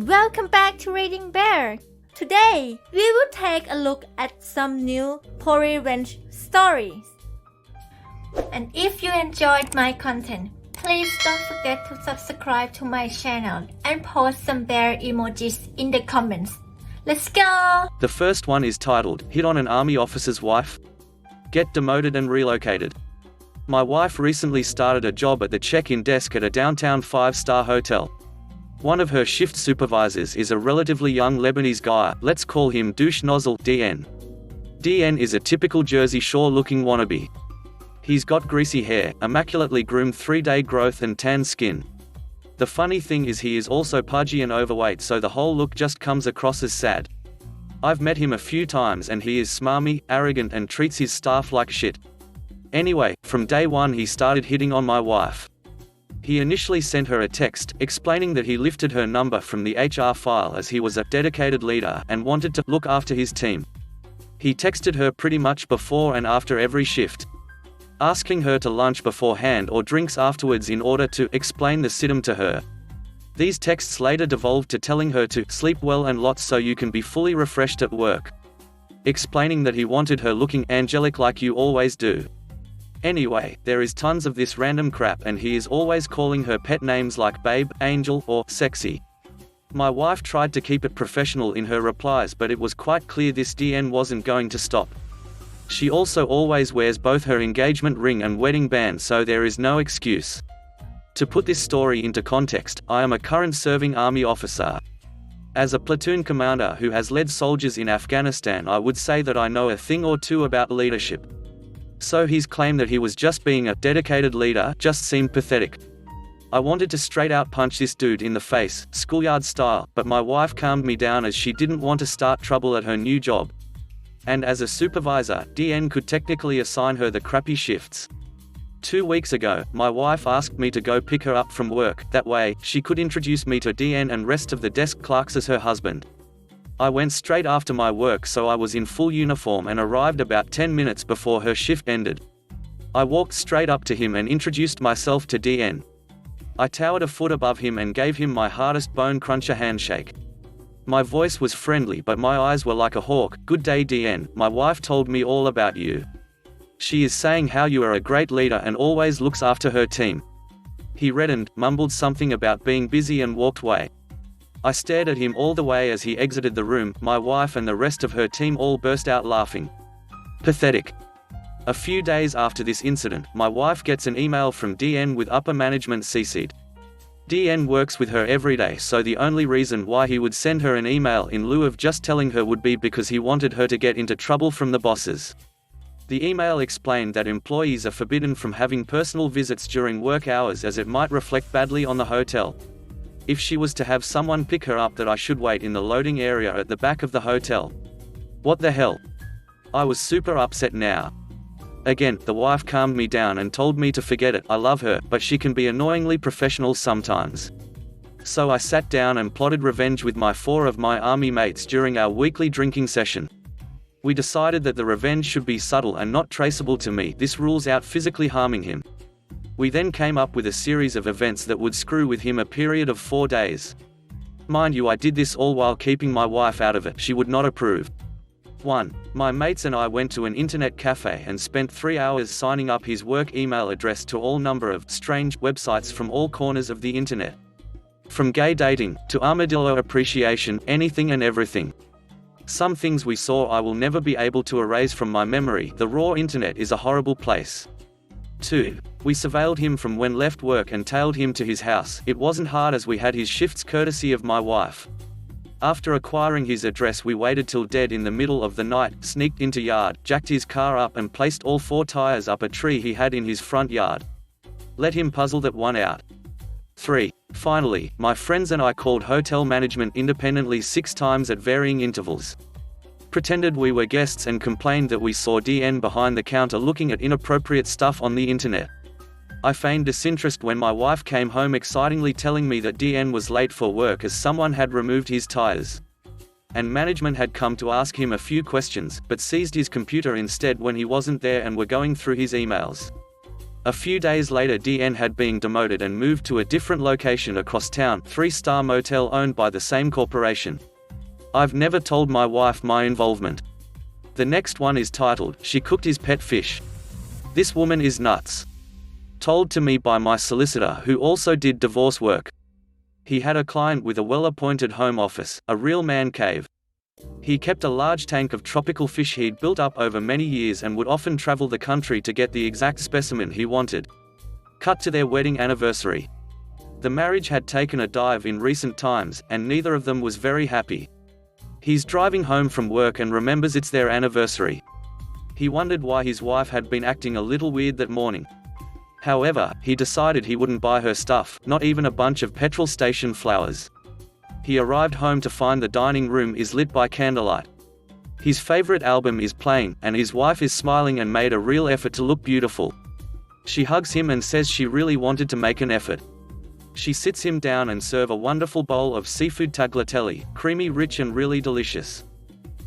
Welcome back to ReadingBear. Today, we will take a look at some new ProRevenge stories. And if you enjoyed my content, please don't forget to subscribe to my channel and post some bear emojis in the comments. Let's go! The first one is titled, Hit on an Army Officer's Wife? Get demoted and relocated. My wife recently started a job at the check-in desk at a downtown 5-star hotel. One of her shift supervisors is a relatively young Lebanese guy, let's call him Douche Nozzle DN. DN is a typical Jersey Shore-looking wannabe. He's got greasy hair, immaculately groomed 3-day growth and tan skin. The funny thing is he is also pudgy and overweight, so the whole look just comes across as sad. I've met him a few times and he is smarmy, arrogant and treats his staff like shit. Anyway, from day one he started hitting on my wife. He initially sent her a text, explaining that he lifted her number from the HR file as he was a dedicated leader and wanted to look after his team. He texted her pretty much before and after every shift, asking her to lunch beforehand or drinks afterwards in order to explain the situm to her. These texts later devolved to telling her to sleep well and lots so you can be fully refreshed at work, explaining that he wanted her looking angelic like you always do. Anyway, there is tons of this random crap and he is always calling her pet names like babe, angel, or sexy. My wife tried to keep it professional in her replies, but it was quite clear this DN wasn't going to stop. She also always wears both her engagement ring and wedding band, so there is no excuse. To put this story into context, I am a current serving Army officer. As a platoon commander who has led soldiers in Afghanistan, I would say that I know a thing or two about leadership. So his claim that he was just being a dedicated leader just seemed pathetic. I wanted to straight out punch this dude in the face, schoolyard style, but my wife calmed me down as she didn't want to start trouble at her new job. And as a supervisor, DN could technically assign her the crappy shifts. 2 weeks ago, my wife asked me to go pick her up from work, that way, she could introduce me to DN and rest of the desk clerks as her husband. I went straight after my work, so I was in full uniform and arrived about 10 minutes before her shift ended. I walked straight up to him and introduced myself to DN. I towered a foot above him and gave him my hardest bone cruncher handshake. My voice was friendly but my eyes were like a hawk. Good day DN, my wife told me all about you. She is saying how you are a great leader and always looks after her team. He reddened, mumbled something about being busy and walked away. I stared at him all the way as he exited the room. My wife and the rest of her team all burst out laughing. Pathetic. A few days after this incident, my wife gets an email from DN with upper management CC'd. DN works with her every day, so the only reason why he would send her an email in lieu of just telling her would be because he wanted her to get into trouble from the bosses. The email explained that employees are forbidden from having personal visits during work hours as it might reflect badly on the hotel. If she was to have someone pick her up, that I should wait in the loading area at the back of the hotel. What the hell? I was super upset now. Again, the wife calmed me down and told me to forget it. I love her, but she can be annoyingly professional sometimes. So I sat down and plotted revenge with 4 of my army mates during our weekly drinking session. We decided that the revenge should be subtle and not traceable to me. This rules out physically harming him. We then came up with a series of events that would screw with him a period of 4 days. Mind you, I did this all while keeping my wife out of it. She would not approve. 1. My mates and I went to an internet cafe and spent 3 hours signing up his work email address to all number of strange websites from all corners of the internet. From gay dating, to armadillo appreciation, anything and everything. Some things we saw I will never be able to erase from my memory. The raw internet is a horrible place. 2. We surveilled him from when left work and tailed him to his house. It wasn't hard as we had his shifts courtesy of my wife. After acquiring his address, we waited till dead in the middle of the night, sneaked into yard, jacked his car up and placed all 4 tires up a tree he had in his front yard. Let him puzzle that one out. 3. Finally, my friends and I called hotel management independently 6 times at varying intervals. Pretended we were guests and complained that we saw DN behind the counter looking at inappropriate stuff on the internet. I feigned disinterest when my wife came home excitingly telling me that DN was late for work as someone had removed his tires. And management had come to ask him a few questions, but seized his computer instead when he wasn't there and were going through his emails. A few days later DN had been demoted and moved to a different location across town, 3-star motel owned by the same corporation. I've never told my wife my involvement. The next one is titled, She Cooked His Pet Fish. This woman is nuts. Told to me by my solicitor who also did divorce work. He had a client with a well-appointed home office, a real man cave. He kept a large tank of tropical fish he'd built up over many years and would often travel the country to get the exact specimen he wanted. Cut to their wedding anniversary. The marriage had taken a dive in recent times, and neither of them was very happy. He's driving home from work and remembers it's their anniversary. He wondered why his wife had been acting a little weird that morning. However, he decided he wouldn't buy her stuff, not even a bunch of petrol station flowers. He arrived home to find the dining room is lit by candlelight. His favorite album is playing, and his wife is smiling and made a real effort to look beautiful. She hugs him and says she really wanted to make an effort. She sits him down and serve a wonderful bowl of seafood tagliatelle, creamy, rich and really delicious.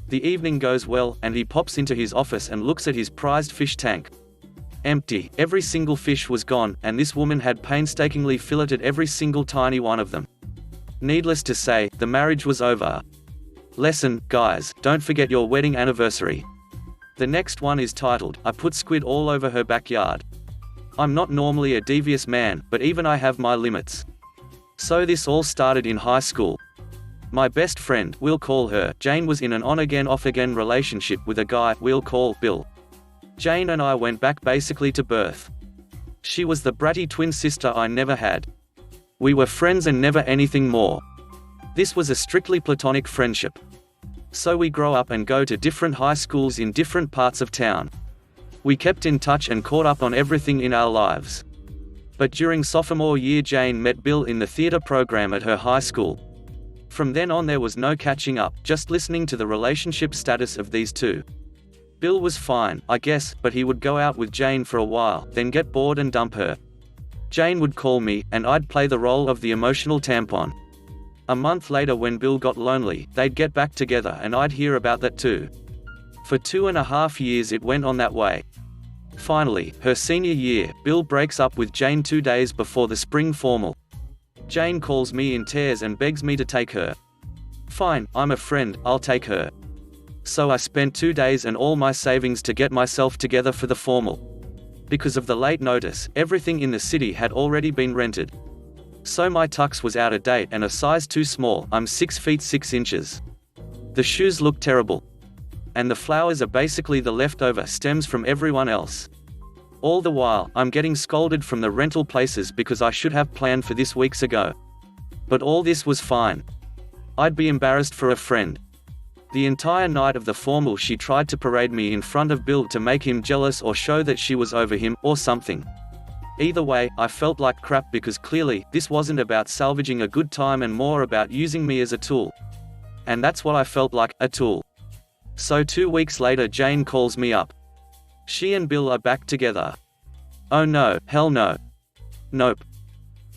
The evening goes well, and he pops into his office and looks at his prized fish tank. Empty, every single fish was gone, and this woman had painstakingly filleted every single tiny one of them. Needless to say, the marriage was over. Lesson, guys, don't forget your wedding anniversary. The next one is titled, I Put Squid All Over Her Backyard. I'm not normally a devious man, but even I have my limits. So this all started in high school. My best friend, we'll call her Jane, was in an on-again off-again relationship with a guy we'll call Bill. Jane and I went back basically to birth. She was the bratty twin sister I never had. We were friends and never anything more. This was a strictly platonic friendship. So we grow up and go to different high schools in different parts of town. We kept in touch and caught up on everything in our lives. But during sophomore year Jane met Bill in the theater program at her high school. From then on there was no catching up, just listening to the relationship status of these two. Bill was fine, I guess, but he would go out with Jane for a while, then get bored and dump her. Jane would call me, and I'd play the role of the emotional tampon. A month later when Bill got lonely, they'd get back together and I'd hear about that too. For 2.5 years it went on that way. Finally, her senior year, Bill breaks up with Jane 2 days before the spring formal. Jane calls me in tears and begs me to take her. Fine, I'm a friend, I'll take her. So I spent 2 days and all my savings to get myself together for the formal. Because of the late notice, everything in the city had already been rented. So my tux was out of date and a size too small. I'm 6 feet 6 inches. The shoes look terrible. And the flowers are basically the leftover stems from everyone else. All the while, I'm getting scolded from the rental places because I should have planned for this weeks ago. But all this was fine. I'd be embarrassed for a friend. The entire night of the formal she tried to parade me in front of Bill to make him jealous or show that she was over him, or something. Either way, I felt like crap because clearly, this wasn't about salvaging a good time and more about using me as a tool. And that's what I felt like, a tool. So 2 weeks later Jane calls me up. She and Bill are back together. Oh no, hell no. Nope.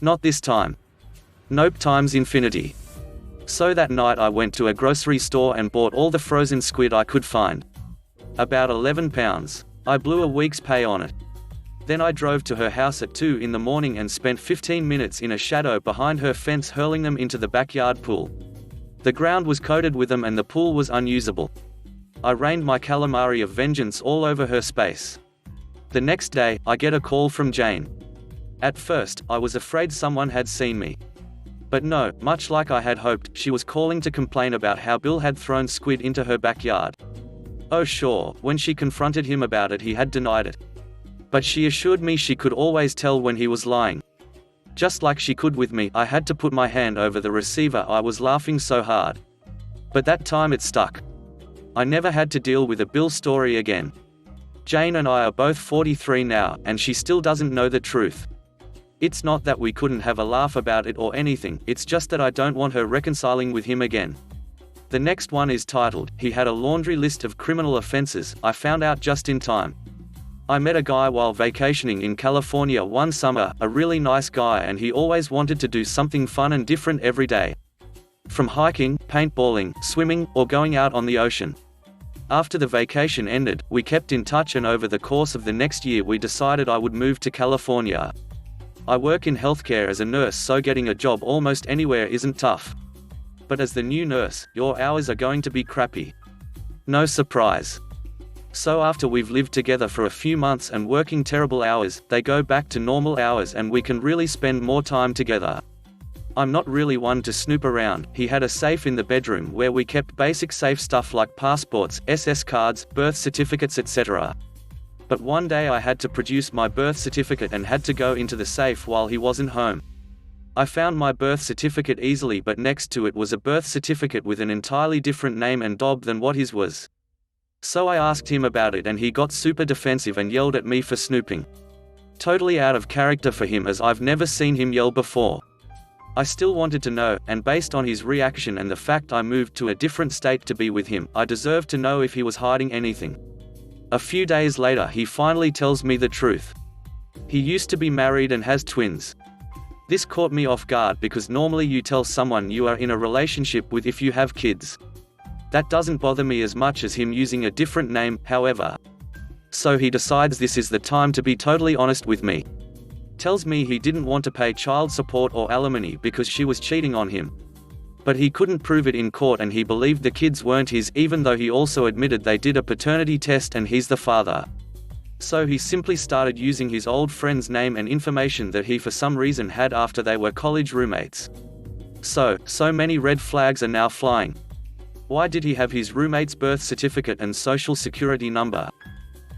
Not this time. Nope times infinity. So that night I went to a grocery store and bought all the frozen squid I could find. About 11 pounds. I blew a week's pay on it. Then I drove to her house at 2 in the morning and spent 15 minutes in a shadow behind her fence hurling them into the backyard pool. The ground was coated with them and the pool was unusable. I rained my calamari of vengeance all over her space. The next day, I get a call from Jane. At first, I was afraid someone had seen me. But no, much like I had hoped, she was calling to complain about how Bill had thrown squid into her backyard. Oh sure, when she confronted him about it he had denied it. But she assured me she could always tell when he was lying. Just like she could with me, I had to put my hand over the receiver, I was laughing so hard. But that time it stuck. I never had to deal with a Bill story again. Jane and I are both 43 now, and she still doesn't know the truth. It's not that we couldn't have a laugh about it or anything, it's just that I don't want her reconciling with him again. The next one is titled, He Had a Laundry List of Criminal Offenses. I found out just in time. I met a guy while vacationing in California one summer, a really nice guy, and he always wanted to do something fun and different every day. From hiking, paintballing, swimming, or going out on the ocean. After the vacation ended, we kept in touch, and over the course of the next year we decided I would move to California. I work in healthcare as a nurse, so getting a job almost anywhere isn't tough. But as the new nurse, your hours are going to be crappy. No surprise. So after we've lived together for a few months and working terrible hours, they go back to normal hours and we can really spend more time together. I'm not really one to snoop around. He had a safe in the bedroom where we kept basic safe stuff like passports, SS cards, birth certificates, etc. But one day I had to produce my birth certificate and had to go into the safe while he wasn't home. I found my birth certificate easily, but next to it was a birth certificate with an entirely different name and dob than what his was. So I asked him about it and he got super defensive and yelled at me for snooping. Totally out of character for him, as I've never seen him yell before. I still wanted to know, and based on his reaction and the fact I moved to a different state to be with him, I deserved to know if he was hiding anything. A few days later he finally tells me the truth. He used to be married and has twins. This caught me off guard because normally you tell someone you are in a relationship with if you have kids. That doesn't bother me as much as him using a different name, however. So he decides this is the time to be totally honest with me. Tells me he didn't want to pay child support or alimony because she was cheating on him. But he couldn't prove it in court and he believed the kids weren't his, even though he also admitted they did a paternity test and he's the father. So he simply started using his old friend's name and information that he for some reason had after they were college roommates. So many red flags are now flying. Why did he have his roommate's birth certificate and social security number?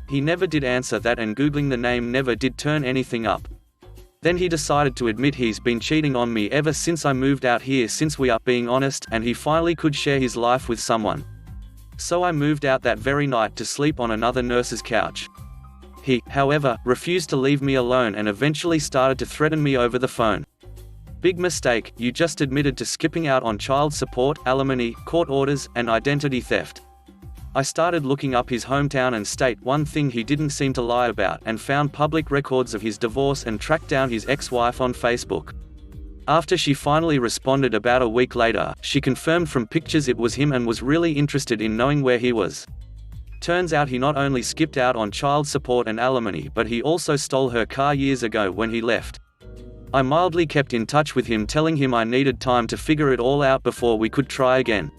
He never did answer that, and googling the name never did turn anything up. Then he decided to admit he's been cheating on me ever since I moved out here, since we are being honest, and he finally could share his life with someone. So I moved out that very night to sleep on another nurse's couch. He, however, refused to leave me alone and eventually started to threaten me over the phone. Big mistake, you just admitted to skipping out on child support, alimony, court orders, and identity theft. I started looking up his hometown and state, one thing he didn't seem to lie about, and found public records of his divorce and tracked down his ex-wife on Facebook. After she finally responded about a week later, she confirmed from pictures it was him and was really interested in knowing where he was. Turns out he not only skipped out on child support and alimony, but he also stole her car years ago when he left. I mildly kept in touch with him, telling him I needed time to figure it all out before we could try again.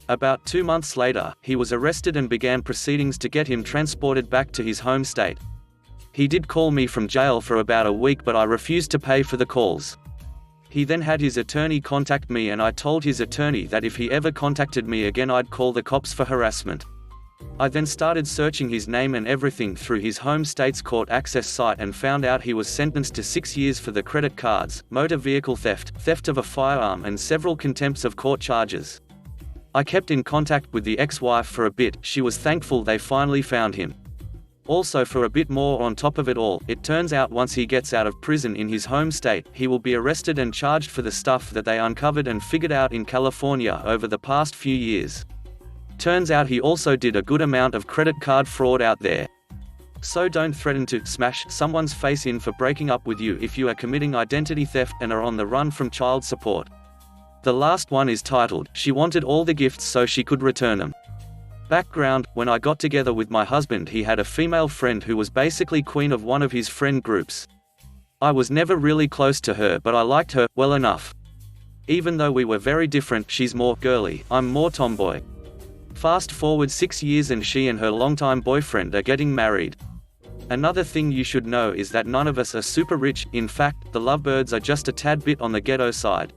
About 2 months later, he was arrested and began proceedings to get him transported back to his home state. He did call me from jail for about a week, but I refused to pay for the calls. He then had his attorney contact me, and I told his attorney that if he ever contacted me again I'd call the cops for harassment. I then started searching his name and everything through his home state's court access site and found out he was sentenced to 6 years for the credit cards, motor vehicle theft, theft of a firearm, and several contempts of court charges. I kept in contact with the ex-wife for a bit. She was thankful they finally found him. Also, for a bit more on top of it all, it turns out once he gets out of prison in his home state, he will be arrested and charged for the stuff that they uncovered and figured out in California over the past few years. Turns out he also did a good amount of credit card fraud out there. So don't threaten to smash someone's face in for breaking up with you if you are committing identity theft and are on the run from child support. The last one is titled, "She wanted all the gifts so she could return them." Background: when I got together with my husband, he had a female friend who was basically queen of one of his friend groups. I was never really close to her, but I liked her well enough. Even though we were very different, she's more girly, I'm more tomboy. Fast forward 6 years and she and her longtime boyfriend are getting married. Another thing you should know is that none of us are super rich. In fact, the lovebirds are just a tad bit on the ghetto side.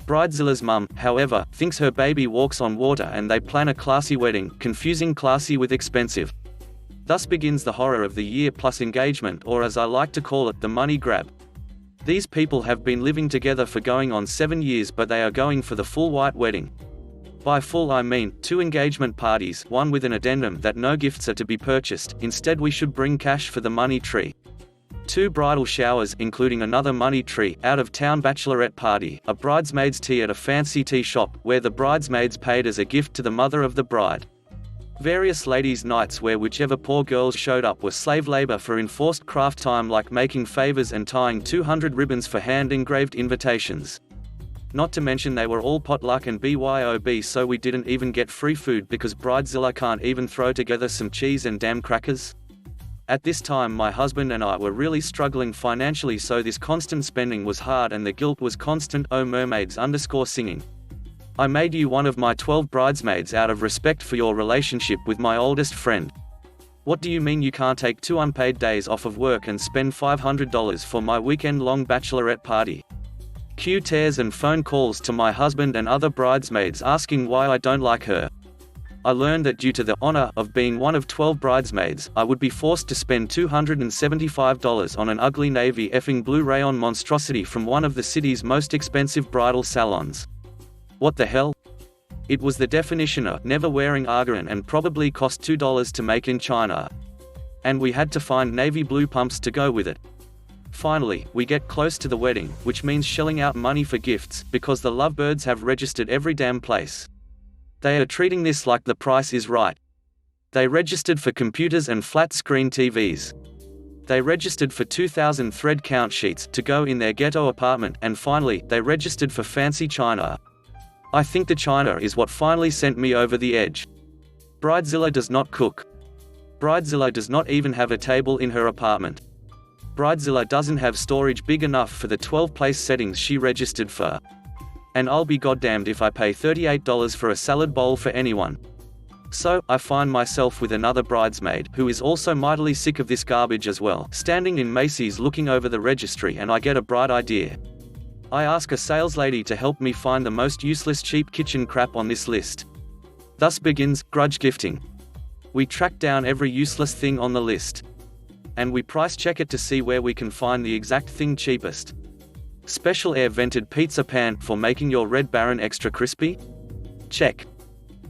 Bridezilla's mum, however, thinks her baby walks on water, and they plan a classy wedding, confusing classy with expensive. Thus begins the horror of the year plus engagement, or as I like to call it, the money grab. These people have been living together for going on 7 years, but they are going for the full white wedding. By full I mean 2 engagement parties, one with an addendum that no gifts are to be purchased, instead we should bring cash for the money tree. 2 bridal showers, including another money tree, out-of-town bachelorette party, a bridesmaid's tea at a fancy tea shop, where the bridesmaids paid as a gift to the mother of the bride. Various ladies' nights where whichever poor girls showed up were slave labor for enforced craft time, like making favors and tying 200 ribbons for hand-engraved invitations. Not to mention they were all potluck and BYOB, so we didn't even get free food because Bridezilla can't even throw together some cheese and damn crackers. At this time my husband and I were really struggling financially, so this constant spending was hard and the guilt was constant. Oh mermaids_singing. I made you one of my 12 bridesmaids out of respect for your relationship with my oldest friend. What do you mean you can't take 2 unpaid days off of work and spend $500 for my weekend-long bachelorette party? Cue tears and phone calls to my husband and other bridesmaids asking why I don't like her. I learned that due to the honor of being one of 12 bridesmaids, I would be forced to spend $275 on an ugly navy effing blue rayon monstrosity from one of the city's most expensive bridal salons. What the hell? It was the definition of never wearing argan and probably cost $2 to make in China. And we had to find navy blue pumps to go with it. Finally, we get close to the wedding, which means shelling out money for gifts, because the lovebirds have registered every damn place. They are treating this like the price is right. They registered for computers and flat-screen TVs. They registered for 2,000 thread count sheets to go in their ghetto apartment, and finally, they registered for fancy china. I think the china is what finally sent me over the edge. Bridezilla does not cook. Bridezilla does not even have a table in her apartment. Bridezilla doesn't have storage big enough for the 12 place settings she registered for. And I'll be goddamned if I pay $38 for a salad bowl for anyone. So, I find myself with another bridesmaid, who is also mightily sick of this garbage as well, standing in Macy's looking over the registry, and I get a bright idea. I ask a saleslady to help me find the most useless cheap kitchen crap on this list. Thus begins grudge gifting. We track down every useless thing on the list. And we price check it to see where we can find the exact thing cheapest. Special air vented pizza pan for making your Red Baron extra crispy? Check.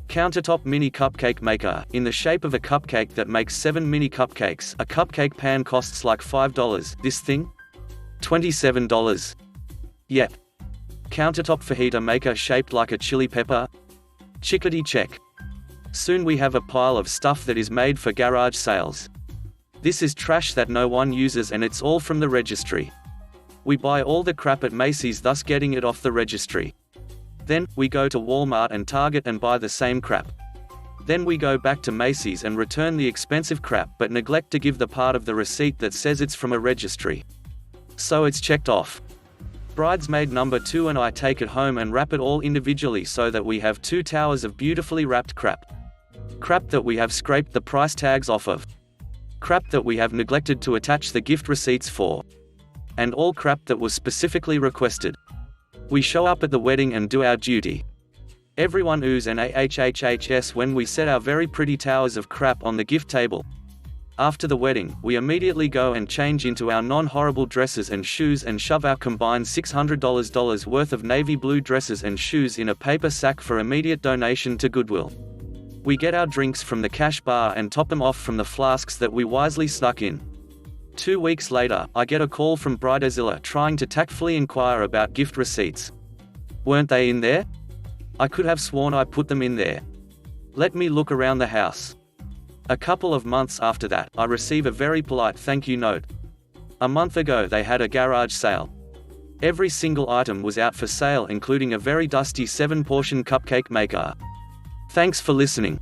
Countertop mini cupcake maker, in the shape of a cupcake that makes 7 mini cupcakes. A cupcake pan costs like $5. This thing? $27. Yep. Countertop fajita maker shaped like a chili pepper? Chickadee check. Soon we have a pile of stuff that is made for garage sales. This is trash that no one uses, and it's all from the registry. We buy all the crap at Macy's, thus getting it off the registry. Then, we go to Walmart and Target and buy the same crap. Then we go back to Macy's and return the expensive crap, but neglect to give the part of the receipt that says it's from a registry. So it's checked off. Bridesmaid number 2 and I take it home and wrap it all individually so that we have 2 towers of beautifully wrapped crap. Crap that we have scraped the price tags off of. Crap that we have neglected to attach the gift receipts for. And all crap that was specifically requested. We show up at the wedding and do our duty. Everyone oohs and ahhhs when we set our very pretty towers of crap on the gift table. After the wedding, we immediately go and change into our non-horrible dresses and shoes and shove our combined $600 worth of navy blue dresses and shoes in a paper sack for immediate donation to Goodwill. We get our drinks from the cash bar and top them off from the flasks that we wisely snuck in. 2 weeks later, I get a call from Bridezilla trying to tactfully inquire about gift receipts. Weren't they in there? I could have sworn I put them in there. Let me look around the house. A couple of months after that, I receive a very polite thank you note. A month ago they had a garage sale. Every single item was out for sale, including a very dusty 7-portion cupcake maker. Thanks for listening.